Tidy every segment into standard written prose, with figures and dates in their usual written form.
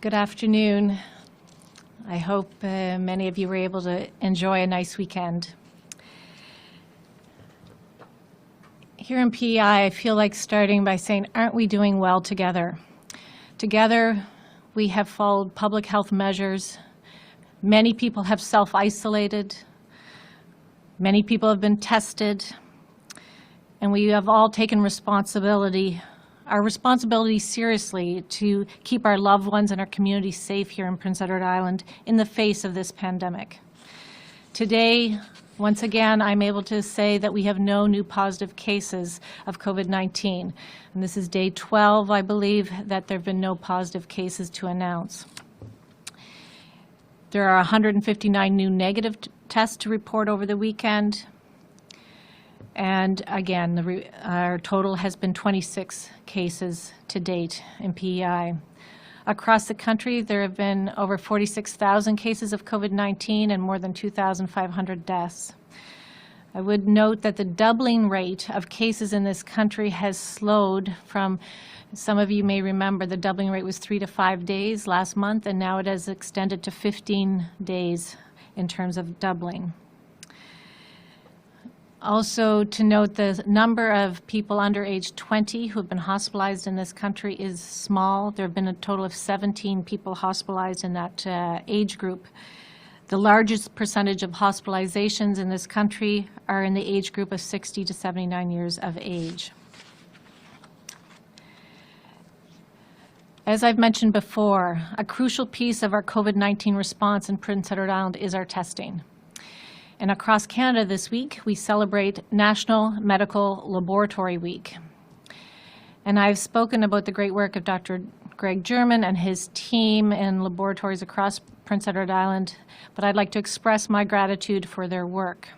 Good afternoon. I hope many of you were able to enjoy a nice weekend. Here in P.E.I, I feel like starting by saying, aren't we doing well together? Together, we have followed public health measures. Many people have self-isolated. Many people have been tested. And we have all taken our responsibility seriously to keep our loved ones and our community safe here in Prince Edward Island in the face of this pandemic. Today, once again, I'm able to say that we have no new positive cases of COVID-19. And this is day 12, I believe, that there have been no positive cases to announce. There are 159 new negative tests to report over the weekend. And again, our total has been 26 cases to date in P.E.I. Across the country, there have been over 46,000 cases of COVID-19 and more than 2,500 deaths. I would note that the doubling rate of cases in this country has slowed from, some of you may remember, the doubling rate was 3 to 5 days last month, and now it has extended to 15 days in terms of doubling. Also to note, the number of people under age 20 who have been hospitalized in this country is small. There have been a total of 17 people hospitalized in that age group. The largest percentage of hospitalizations in this country are in the age group of 60 to 79 years of age. As I've mentioned before, a crucial piece of our COVID-19 response in Prince Edward Island is our testing. And across Canada this week, we celebrate National Medical Laboratory Week. And I've spoken about the great work of Dr. Greg German and his team in laboratories across Prince Edward Island, but I'd like to express my gratitude for their work.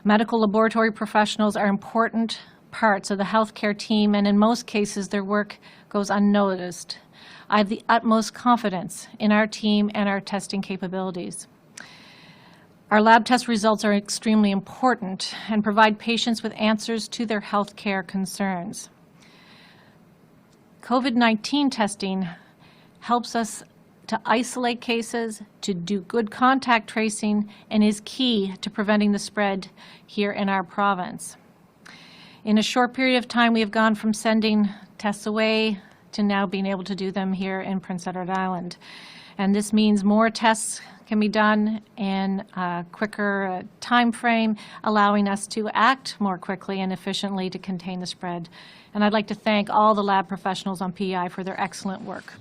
Medical laboratory professionals are important parts of the healthcare team, and in most cases, their work goes unnoticed. I have the utmost confidence in our team and our testing capabilities. Our lab test results are extremely important and provide patients with answers to their health care concerns. COVID-19 testing helps us to isolate cases, to do good contact tracing, and is key to preventing the spread here in our province. In a short period of time, we have gone from sending tests away to now being able to do them here in Prince Edward Island. And this means more tests can be done in a quicker time frame, allowing us to act more quickly and efficiently to contain the spread. And I'd like to thank all the lab professionals on P.E.I for their excellent work.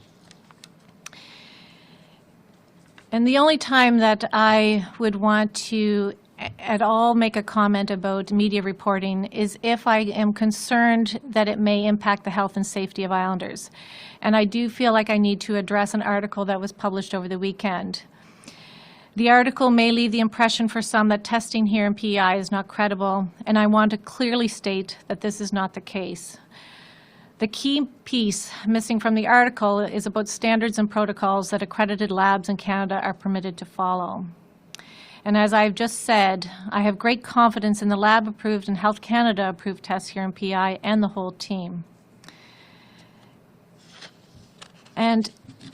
And the only time that I would want to at all make a comment about media reporting is if I am concerned that it may impact the health and safety of Islanders. And I do feel like I need to address an article that was published over the weekend. The article may leave the impression for some that testing here in P.E.I is not credible, and I want to clearly state that this is not the case. The key piece missing from the article is about standards and protocols that accredited labs in Canada are permitted to follow. And as I've just said, I have great confidence in the lab-approved and Health Canada-approved tests here in P.E.I and the whole team. And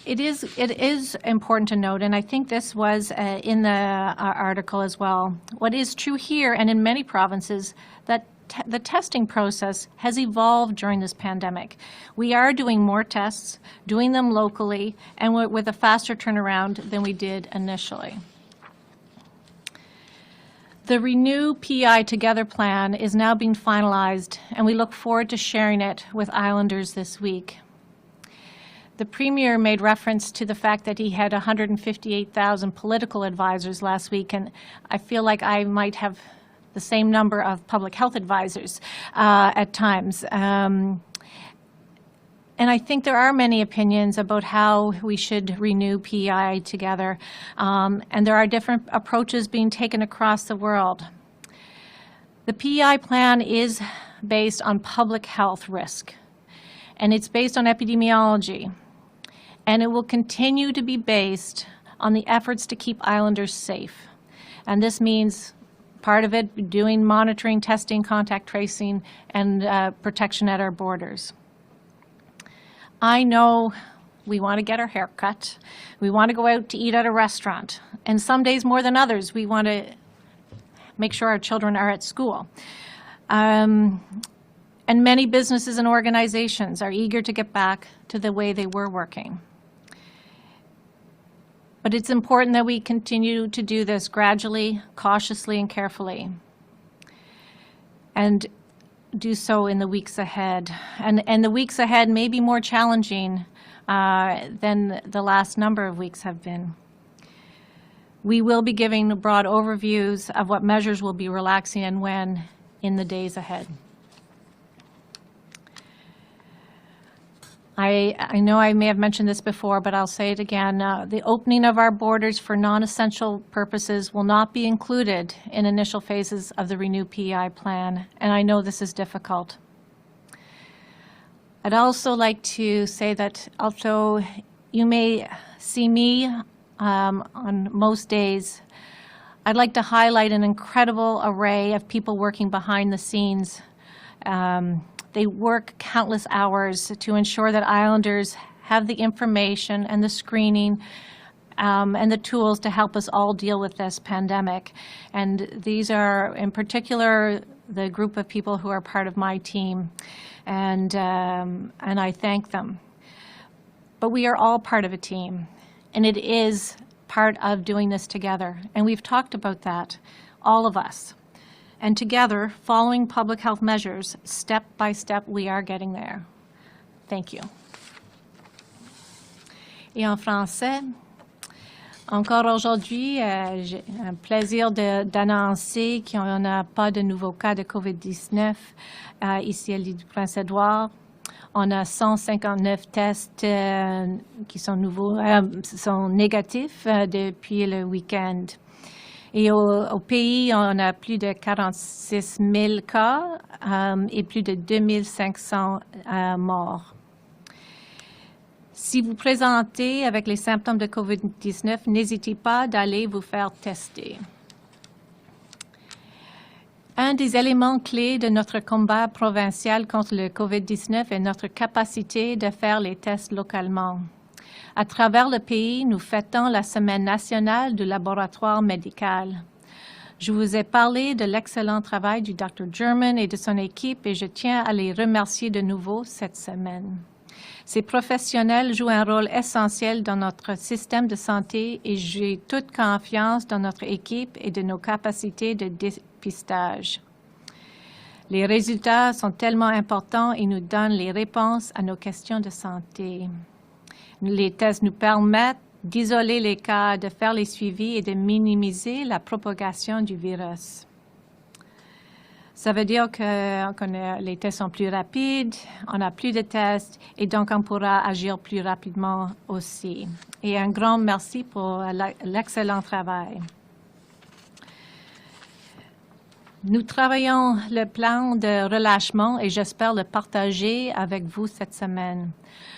it is important to note, and I think this was in the article as well, what is true here and in many provinces, that the testing process has evolved during this pandemic. We are doing more tests, doing them locally, and with a faster turnaround than we did initially. The Renew P.E.I Together plan is now being finalized, and we look forward to sharing it with Islanders this week. The Premier made reference to the fact that he had 158,000 political advisors last week, and I feel like I might have the same number of public health advisors at times. And I think there are many opinions about how we should renew P.E.I together, and there are different approaches being taken across the world. The P.E.I plan is based on public health risk, and it's based on epidemiology, and it will continue to be based on the efforts to keep Islanders safe. And this means part of it doing monitoring, testing, contact tracing, and protection at our borders. I know We want to get our hair cut. We want to go out to eat at a restaurant. And some days more than others, we want to make sure our children are at school. And many businesses and organizations are eager to get back to the way they were working. But it's important that we continue to do this gradually, cautiously, and carefully, and do so in the weeks ahead. And the weeks ahead may be more challenging than the last number of weeks have been. We will be giving broad overviews of what measures will be relaxing and when in the days ahead. I know I may have mentioned this before, but I'll say it again. The opening of our borders for non-essential purposes will not be included in initial phases of the Renew P.E.I. plan, and I know this is difficult. I'd also like to say that although you may see me on most days, I'd like to highlight an incredible array of people working behind the scenes. They work countless hours to ensure that Islanders have the information and the screening and the tools to help us all deal with this pandemic. And these are, in particular, the group of people who are part of my team, and I thank them. But we are all part of a team, and it is part of doing this together. And we've talked about that, all of us. And together, following public health measures, step by step, we are getting there. Thank you. Et en français, encore aujourd'hui, j'ai un plaisir d'annoncer qu'on n'a pas de nouveaux cas de COVID-19 ici à l'île du Prince-Édouard. On a 159 tests qui sont nouveaux, sont négatifs depuis le week-end. Et au pays, on a plus de 46 000 cas et plus de 2500 morts. Si vous présentez avec les symptômes de COVID-19, n'hésitez pas d'aller vous faire tester. Un des éléments clés de notre combat provincial contre le COVID-19 est notre capacité de faire les tests localement. À travers le pays, nous fêtons la Semaine nationale du laboratoire médical. Je vous ai parlé de l'excellent travail du Dr. German et de son équipe et je tiens à les remercier de nouveau cette semaine. Ces professionnels jouent un rôle essentiel dans notre système de santé et j'ai toute confiance dans notre équipe et de nos capacités de dépistage. Les résultats sont tellement importants et nous donnent les réponses à nos questions de santé. Les tests nous permettent d'isoler les cas, de faire les suivis et de minimiser la propagation du virus. Ça veut dire que les tests sont plus rapides, on a plus de tests et donc on pourra agir plus rapidement aussi. Et un grand merci pour l'excellent travail. Nous travaillons le plan de relâchement et j'espère le partager avec vous cette semaine.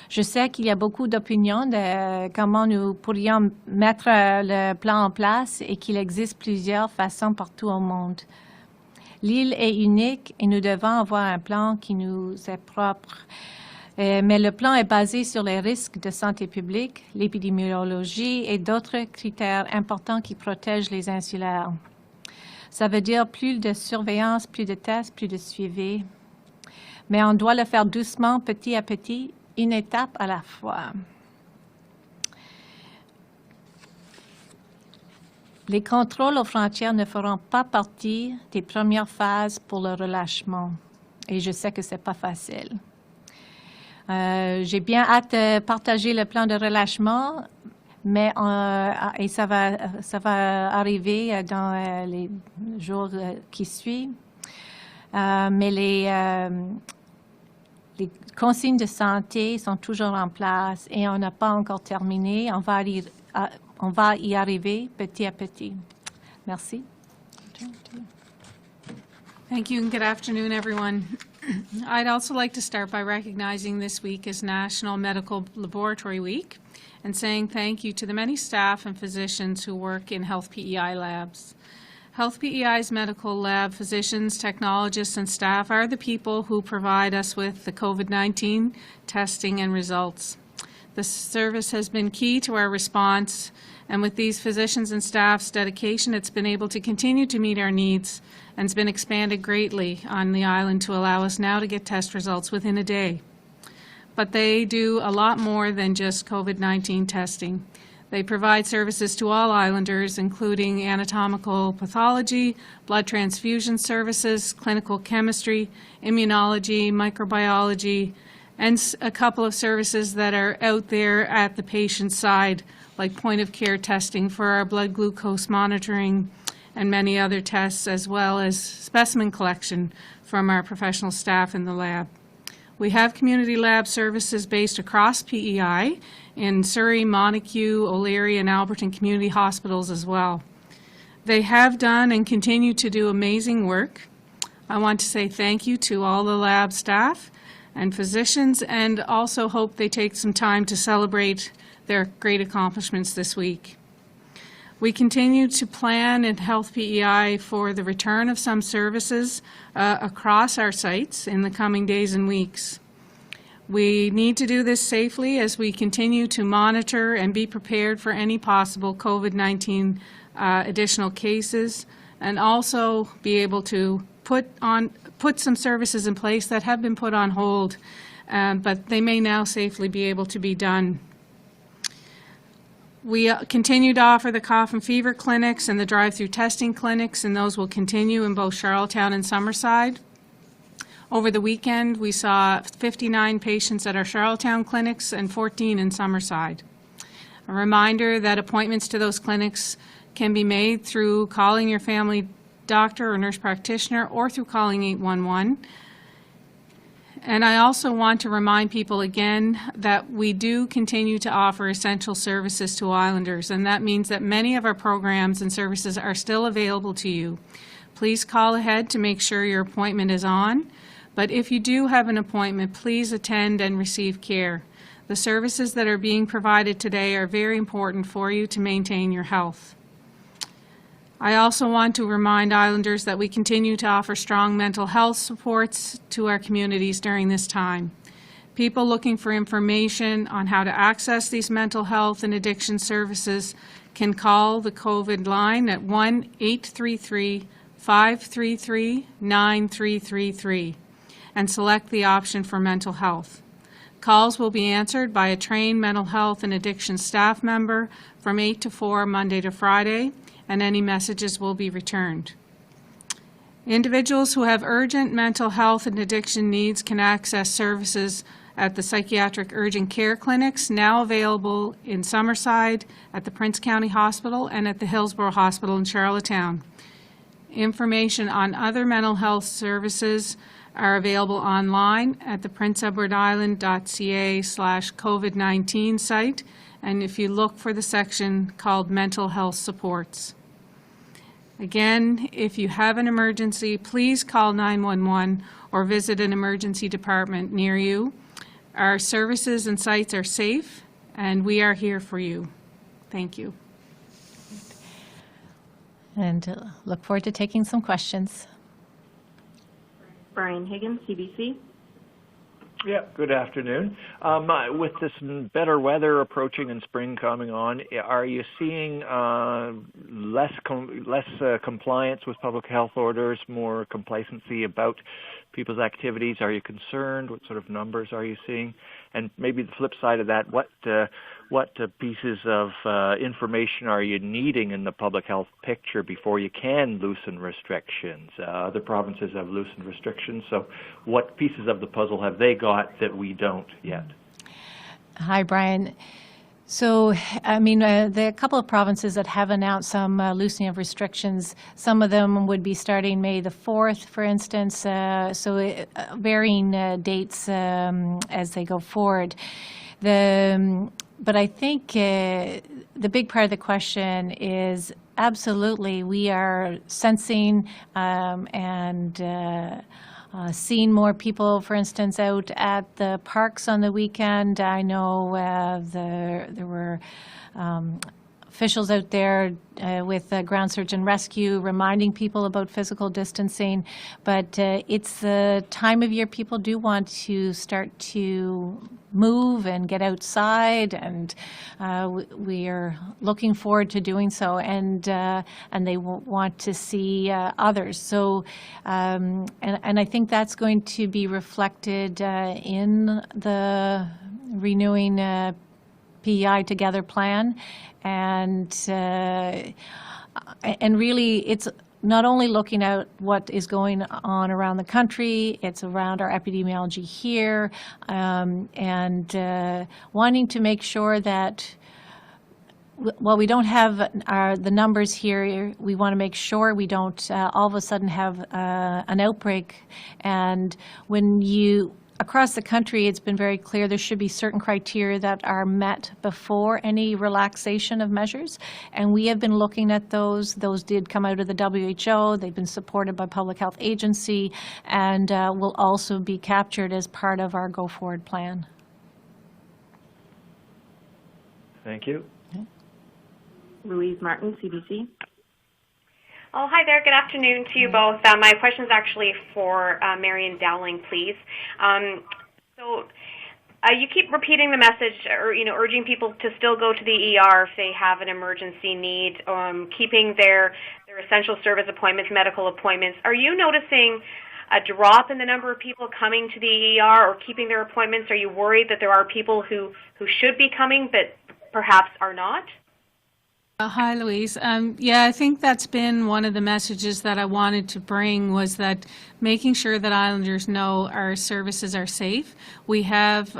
Je sais qu'il y a beaucoup d'opinions de comment nous pourrions mettre le plan en place et qu'il existe plusieurs façons partout au monde. L'île est unique et nous devons avoir un plan qui nous est propre. Mais le plan est basé sur les risques de santé publique, l'épidémiologie et d'autres critères importants qui protègent les insulaires. Ça veut dire plus de surveillance, plus de tests, plus de suivi. Mais on doit le faire doucement, petit à petit, une étape à la fois. Les contrôles aux frontières ne feront pas partie des premières phases pour le relâchement. Et je sais que ce n'est pas facile. J'ai bien hâte de partager le plan de relâchement, mais et ça va arriver dans les jours qui suivent. Mais les consignes de santé sont toujours en place et on n'a pas encore terminé. On va y arriver petit à petit. Merci. Thank you and good afternoon, everyone. I'd also like to start by recognizing this week as National Medical Laboratory Week and saying thank you to the many staff and physicians who work in Health P.E.I. labs. Health P.E.I.'s medical lab physicians, technologists, and staff are the people who provide us with the COVID-19 testing and results. The service has been key to our response, and with these physicians and staff's dedication, it's been able to continue to meet our needs, and it's been expanded greatly on the island to allow us now to get test results within a day. But they do a lot more than just COVID-19 testing. They provide services to all islanders, including anatomical pathology, blood transfusion services, clinical chemistry, immunology, microbiology, and a couple of services that are out there at the patient's side, like point-of-care testing for our blood glucose monitoring and many other tests, as well as specimen collection from our professional staff in the lab. We have community lab services based across P.E.I. in Surrey, Montague, O'Leary, and Alberton community hospitals as well. They have done and continue to do amazing work. I want to say thank you to all the lab staff and physicians, and also hope they take some time to celebrate their great accomplishments this week. We continue to plan in Health P.E.I. for the return of some services across our sites in the coming days and weeks. We need to do this safely as we continue to monitor and be prepared for any possible COVID-19 additional cases, and also be able to put some services in place that have been put on hold, but they may now safely be able to be done. We continue to offer the cough and fever clinics and the drive-through testing clinics, and those will continue in both Charlottetown and Summerside. Over the weekend, we saw 59 patients at our Charlottetown clinics and 14 in Summerside. A reminder that appointments to those clinics can be made through calling your family doctor or nurse practitioner or through calling 811. And I also want to remind people again that we do continue to offer essential services to islanders, and that means that many of our programs and services are still available to you. Please call ahead to make sure your appointment is on, but if you do have an appointment, please attend and receive care. The services that are being provided today are very important for you to maintain your health. I also want to remind islanders that we continue to offer strong mental health supports to our communities during this time. People looking for information on how to access these mental health and addiction services can call the COVID line at 1-833-533-9333 and select the option for mental health. Calls will be answered by a trained mental health and addiction staff member from 8 to 4 Monday to Friday, and any messages will be returned. Individuals who have urgent mental health and addiction needs can access services at the psychiatric urgent care clinics now available in Summerside, at the Prince County Hospital, and at the Hillsborough Hospital in Charlottetown. Information on other mental health services are available online at the princeedwardisland.ca/COVID-19 site, and if you look for the section called Mental Health Supports. Again, if you have an emergency, please call 911 or visit an emergency department near you. Our services and sites are safe, and we are here for you. Thank you. And look forward to taking some questions. Brian Higgins, CBC. Yeah, good afternoon. With this better weather approaching and spring coming on, are you seeing less compliance with public health orders, more complacency about people's activities? Are you concerned? What sort of numbers are you seeing? And maybe the flip side of that, what pieces of information are you needing in the public health picture before you can loosen restrictions? Other provinces have loosened restrictions, so what pieces of the puzzle have they got that we don't yet? Hi, Brian. So, I mean, the couple of provinces that have announced some loosening of restrictions, some of them would be starting May the 4th, for instance, varying dates as they go forward. But I think the big part of the question is absolutely we are sensing and seeing more people, for instance, out at the parks on the weekend. I know there were officials out there with ground search and rescue, reminding people about physical distancing. But it's the time of year people do want to start to move and get outside, and we are looking forward to doing so, and they want to see others. So, and I think that's going to be reflected in the renewing P.E.I. Together plan, and really it's not only looking at what is going on around the country, it's around our epidemiology here, and wanting to make sure that while we don't have the numbers here, we want to make sure we don't all of a sudden have an outbreak. And when across the country, it's been very clear there should be certain criteria that are met before any relaxation of measures. And we have been looking at those. Those did come out of the WHO. They've been supported by Public Health Agency, and will also be captured as part of our go-forward plan. Thank you. Louise Martin, CBC. Oh, hi there. Good afternoon to you both. My question is actually for Marion Dowling, please. You keep repeating the message, or urging people to still go to the ER if they have an emergency need, keeping their essential service appointments, medical appointments. Are you noticing a drop in the number of people coming to the ER or keeping their appointments? Are you worried that there are people who should be coming but perhaps are not? Hi, Louise. Yeah, I think that's been one of the messages that I wanted to bring, was that making sure that Islanders know our services are safe. We have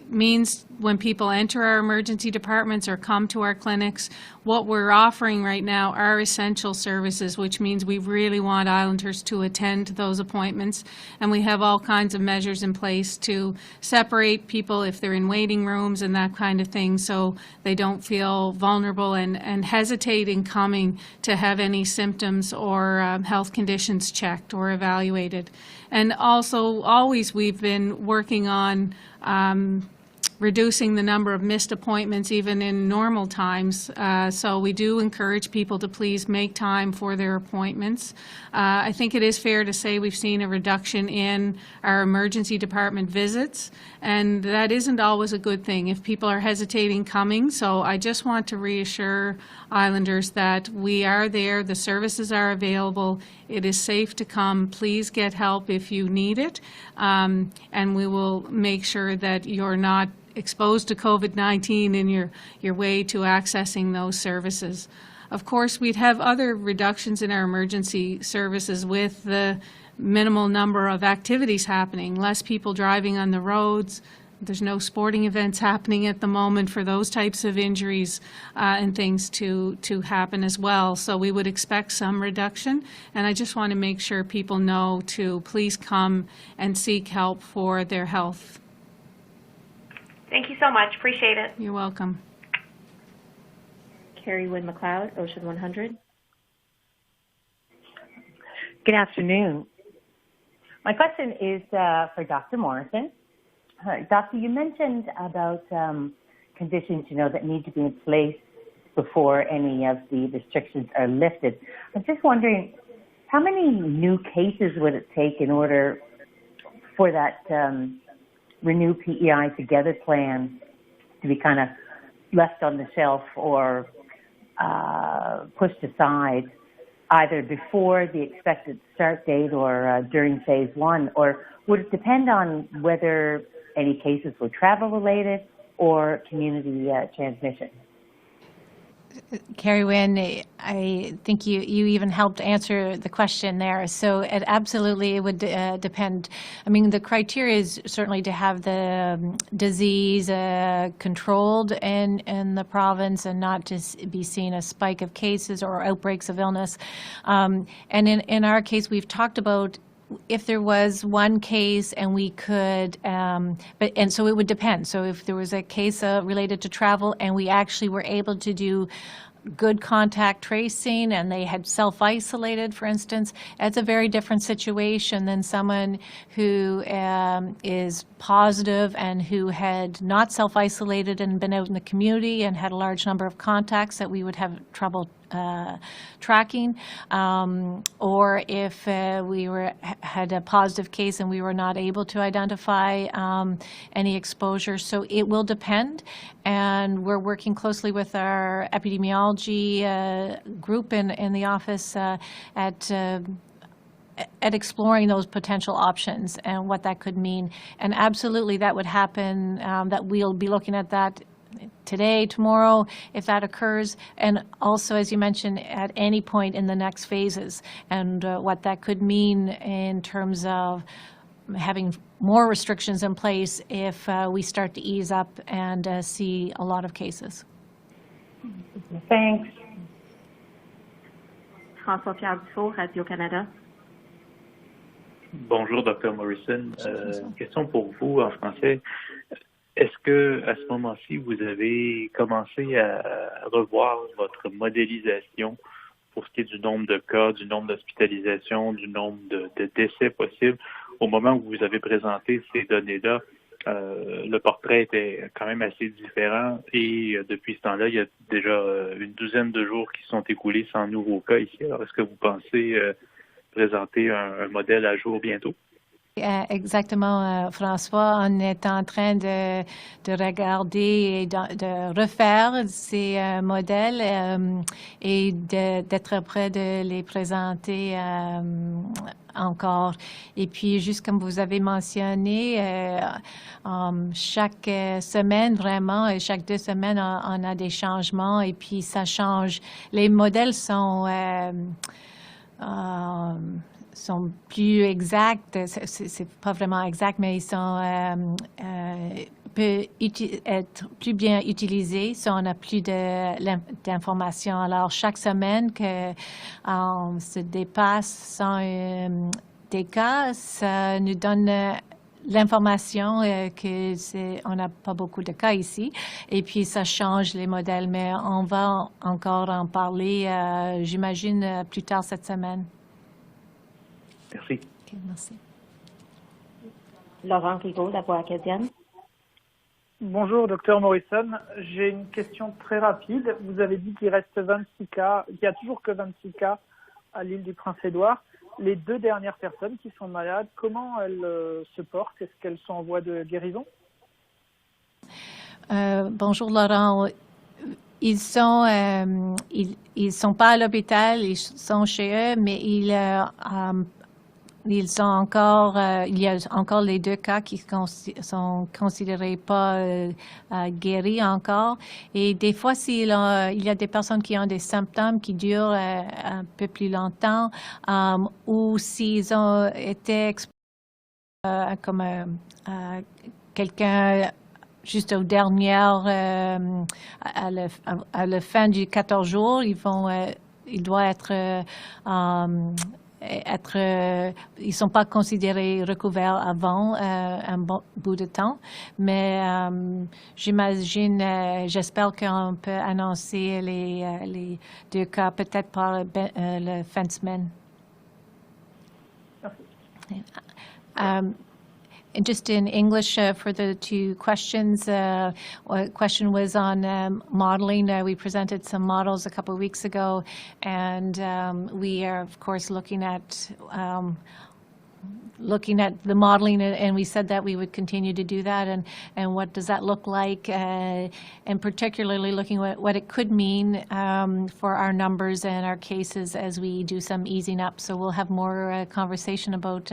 means when people enter our emergency departments or come to our clinics. What we're offering right now are essential services, which means we really want Islanders to attend to those appointments. And we have all kinds of measures in place to separate people if they're in waiting rooms and that kind of thing, so they don't feel vulnerable and hesitate in coming to have any symptoms or health conditions checked or evaluated. And also, always we've been working on reducing the number of missed appointments even in normal times. So we do encourage people to please make time for their appointments. I think it is fair to say we've seen a reduction in our emergency department visits, and that isn't always a good thing if people are hesitating coming. So I just want to reassure Islanders that we are there, the services are available, it is safe to come. Please get help if you need it, and we will make sure that you're not exposed to COVID-19 in your way to accessing those services. Of course, we'd have other reductions in our emergency services with the minimal number of activities happening, less people driving on the roads. There's no sporting events happening at the moment for those types of injuries and things to happen as well. So we would expect some reduction, and I just want to make sure people know to please come and seek help for their health. Thank you so much. Appreciate it. You're welcome. Carrie Wood McLeod, Ocean 100. Good afternoon. My question is for Dr. Morrison. Doctor, you mentioned about conditions, that need to be in place before any of the restrictions are lifted. I'm just wondering, how many new cases would it take in order for that Renew P.E.I. Together plan to be kind of left on the shelf or pushed aside, either before the expected start date or during phase one? Or would it depend on whether any cases were travel-related or community transmission? Carrie Wynn, I think you even helped answer the question there. So it absolutely would depend. I mean, the criteria is certainly to have the disease controlled in the province and not to be seen a spike of cases or outbreaks of illness. And in our case, we've talked about if there was one case and we could, and so it would depend. So if there was a case related to travel and we actually were able to do good contact tracing and they had self-isolated, for instance, it's a very different situation than someone who is positive and who had not self-isolated and been out in the community and had a large number of contacts that we would have trouble tracking, or if we had a positive case and we were not able to identify any exposure. So it will depend, and we're working closely with our epidemiology group in the office at exploring those potential options and what that could mean. And absolutely that would happen, that we'll be looking at that today, tomorrow, if that occurs, and also, as you mentioned, at any point in the next phases, and what that could mean in terms of having more restrictions in place if we start to ease up and see a lot of cases. Thanks. François-Pierre Dufault, Radio-Canada. Bonjour, Dr. Morrison. Question pour vous en français. Est-ce que à ce moment-ci, vous avez commencé à revoir votre modélisation pour ce qui est du nombre de cas, du nombre d'hospitalisations, du nombre de décès possibles? Au moment où vous avez présenté ces données-là, le portrait était quand même assez différent et depuis ce temps-là, il y a déjà une douzaine de jours qui sont écoulés sans nouveaux cas ici. Alors, est-ce que vous pensez présenter un modèle à jour bientôt? Exactement, François. On est en train de regarder et de refaire ces modèles et d'être prêt de les présenter encore. Et puis, juste comme vous avez mentionné, chaque semaine, vraiment, et chaque 2 semaines, on a des changements et puis ça change. Les modèles sont plus exacts, c'est pas vraiment exact, mais ils sont peuvent être plus bien utilisés si on a plus d'informations. Alors, chaque semaine qu'on se dépasse sans des cas, ça nous donne l'information on n'a pas beaucoup de cas ici, et puis ça change les modèles, mais on va encore en parler, j'imagine, plus tard cette semaine. Merci. Okay, merci. Laurent Rigaud, La Voix acadienne. Bonjour, docteur Morrison. J'ai une question très rapide. Vous avez dit qu'il reste 26 cas, qu'il n'y a toujours que 26 cas à l'île du Prince-Édouard. Les 2 dernières personnes qui sont malades, comment elles se portent? Est-ce qu'elles sont en voie de guérison? Bonjour, Laurent. Ils sont pas à l'hôpital, ils sont chez eux, mais ils sont encore, il y a encore les 2 cas qui sont considérés pas guéris encore. Et des fois, il y a des personnes qui ont des symptômes qui durent un peu plus longtemps, ou s'ils ont été exposés comme quelqu'un juste aux dernières, à la fin du 14 jours, il doit être ils sont pas considérés recouverts avant un bon bout de temps, mais j'espère qu'on peut annoncer les 2 cas peut-être par la fin de semaine. And just in English for the 2 questions, a question was on modeling. We presented some models a couple of weeks ago, and we are, of course, looking at the modeling, and we said that we would continue to do that, and what does that look like, and particularly looking at what it could mean for our numbers and our cases as we do some easing up. So we'll have more conversation about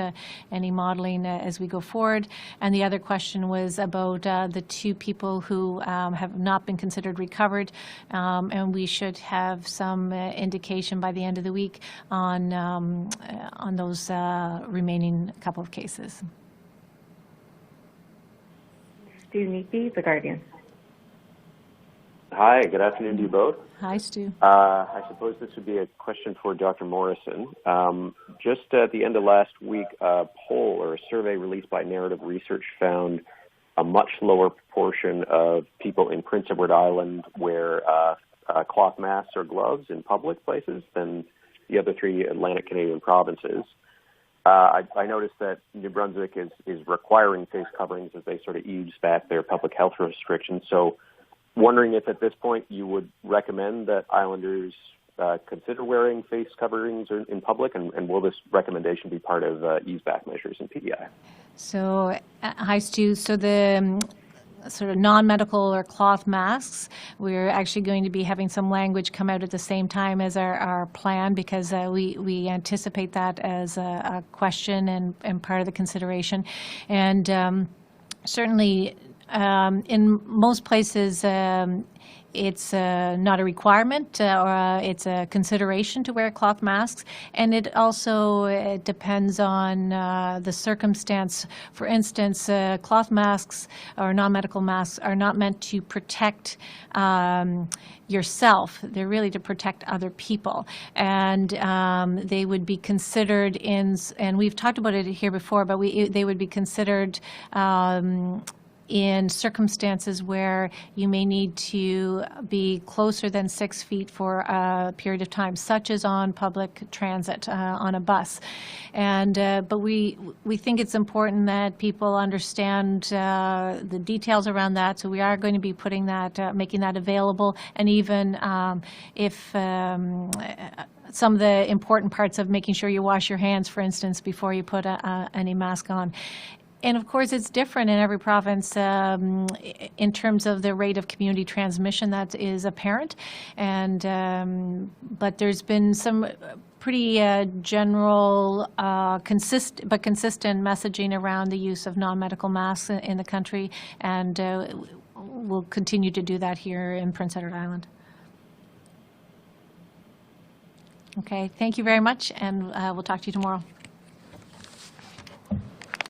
any modeling as we go forward. And the other question was about the 2 people who have not been considered recovered, and we should have some indication by the end of the week on those remaining couple of cases. Stu Neepy, The Guardian. Hi, good afternoon to you both. Hi, Stu. I suppose this would be a question for Dr. Morrison. Just at the end of last week, a poll or a survey released by Narrative Research found a much lower proportion of people in Prince Edward Island where cloth masks or gloves in public places than the other 3 Atlantic Canadian provinces. I noticed that New Brunswick is requiring face coverings as they sort of ease back their public health restrictions. So wondering if at this point you would recommend that Islanders consider wearing face coverings in public, and will this recommendation be part of ease-back measures in P.E.I.? So, hi, Stu. So the sort of non-medical or cloth masks, we're actually going to be having some language come out at the same time as our plan, because we anticipate that as a question and part of the consideration. And certainly in most places, it's not a requirement, or it's a consideration to wear cloth masks, and it also depends on the circumstance. For instance, cloth masks or non-medical masks are not meant to protect yourself. They're really to protect other people, and they would be considered and we've talked about it here before, but they would be considered in circumstances where you may need to be closer than 6 feet for a period of time, such as on public transit, on a bus. And but we think it's important that people understand the details around that. So we are going to be putting that, making that available, and even if some of the important parts of making sure you wash your hands, for instance, before you put any mask on. And of course, it's different in every province in terms of the rate of community transmission that is apparent. And but there's been some pretty general, consistent messaging around the use of non-medical masks in the country, and we'll continue to do that here in Prince Edward Island. Okay, thank you very much, and we'll talk to you tomorrow.